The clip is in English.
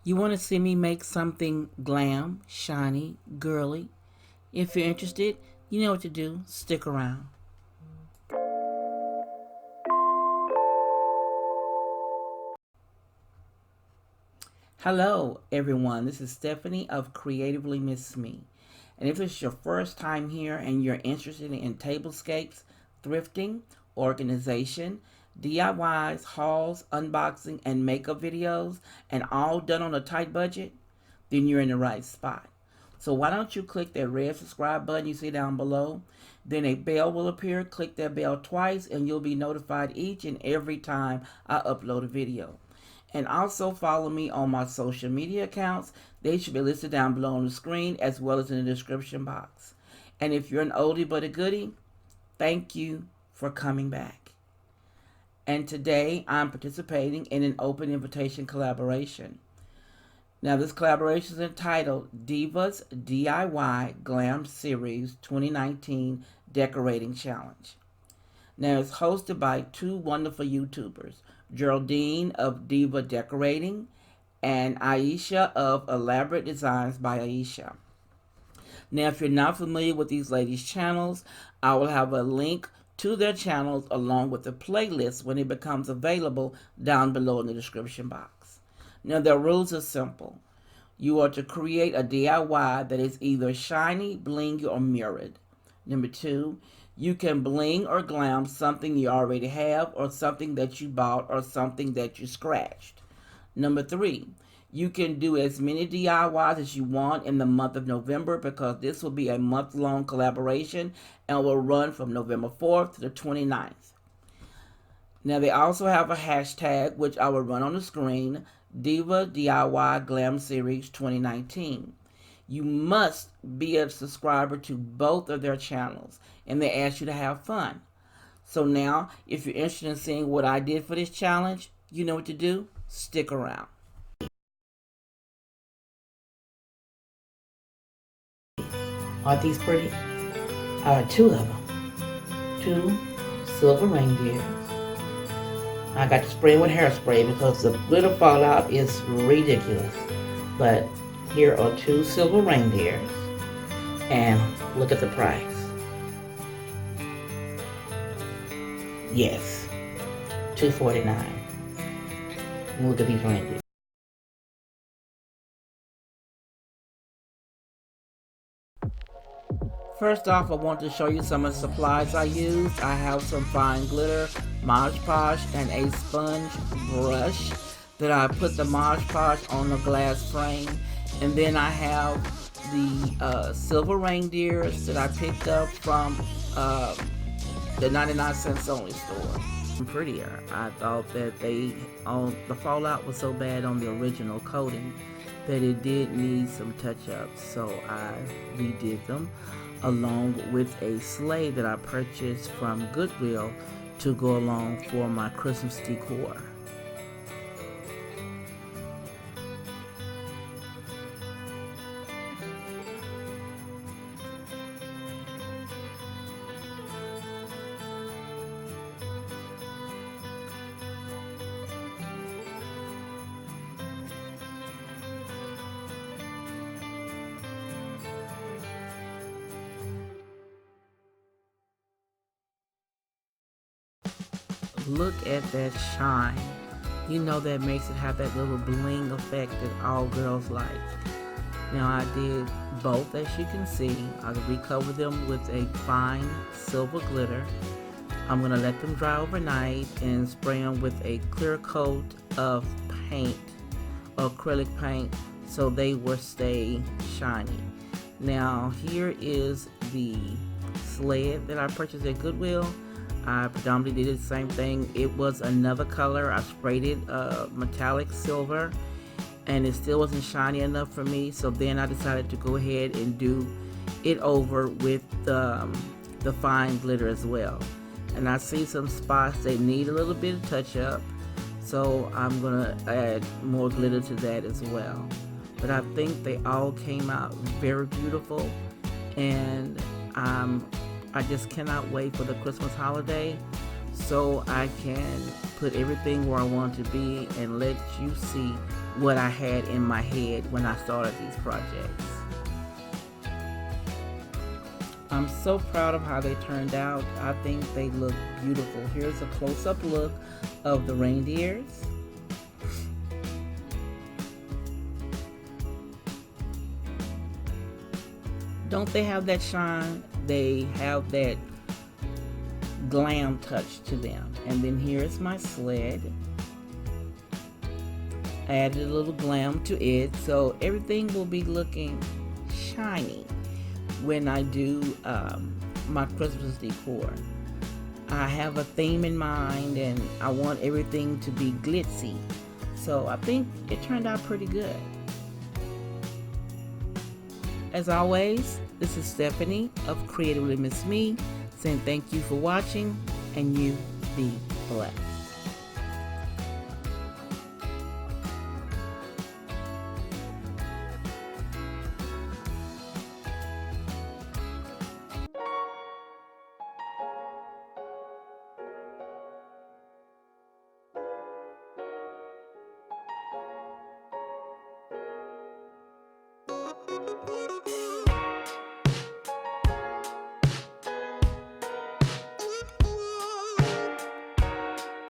You want to see me make something glam, shiny, girly? If you're interested, you know what to do. Stick around. Hello, everyone. This is Stephanie of Creatively Miss Me. And if it's your first time here and you're interested in tablescapes, thrifting, organization, DIYs, hauls, unboxing, and makeup videos, and all done on a tight budget, then you're in the right spot. So why don't you click that red subscribe button you see down below? Then a bell will appear. Click that bell twice and you'll be notified each and every time I upload a video. And also follow me on my social media accounts. They should be listed down below on the screen as well as in the description box. And if you're an oldie but a goodie, thank you for coming back. And today I'm participating in an open invitation collaboration. Now this collaboration is entitled Divas DIY Glam Series 2019 Decorating Challenge. Now it's hosted by two wonderful YouTubers, Geraldine of Diva Decorating and Aisha of Elaborate Designs by Aisha. Now if you're not familiar with these ladies' channels, I will have a link to their channels along with the playlist when it becomes available down below in the description box. Now the rules are simple. You are to create a DIY that is either shiny, blingy, or mirrored. Number 2, you can bling or glam something you already have or something that you bought or something that you scratched. Number 3, you can do as many DIYs as you want in the month of November because this will be a month-long collaboration and will run from November 4th to the 29th. Now they also have a hashtag which I will run on the screen, Diva DIY Glam Series 2019. You must be a subscriber to both of their channels and they ask you to have fun. So now, if you're interested in seeing what I did for this challenge, you know what to do. Stick around. Aren't these pretty? I have two of them. Two silver reindeers. I got to spray them with hairspray because the glitter fallout is ridiculous. But here are two silver reindeers. And look at the price. Yes, $2.49. Look at these reindeers. First off, I want to show you some of the supplies I used. I have some fine glitter, Mod Podge, and a sponge brush that I put the Mod Podge on the glass frame. And then I have the silver reindeers that I picked up from the 99-cents only store. Prettier. I thought that the fallout was so bad on the original coating that it did need some touch-ups, so I redid them along with a sleigh that I purchased from Goodwill to go along for my Christmas decor. Look at that shine. You know that makes it have that little bling effect that all girls like. Now I did both, as you can see. I recovered them with a fine silver glitter. I'm going to let them dry overnight and spray them with a clear coat of paint, acrylic paint, so they will stay shiny. Now here is the sled that I purchased at Goodwill. I predominantly did the same thing. It was another color. I sprayed it metallic silver and it still wasn't shiny enough for me, so then I decided to go ahead and do it over with the fine glitter as well. And I see some spots that need a little bit of touch up, so I'm gonna add more glitter to that as well. But I think they all came out very beautiful, and I just cannot wait for the Christmas holiday so I can put everything where I want to be and let you see what I had in my head when I started these projects. I'm so proud of how they turned out. I think they look beautiful. Here's a close-up look of the reindeers. Don't they have that shine? They have that glam touch to them. And then here's my sled. I added a little glam to it, so everything will be looking shiny when I do my Christmas decor. I have a theme in mind and I want everything to be glitzy. So I think it turned out pretty good. As always, this is Stephanie of Creatively Miss Me saying thank you for watching, and you be blessed.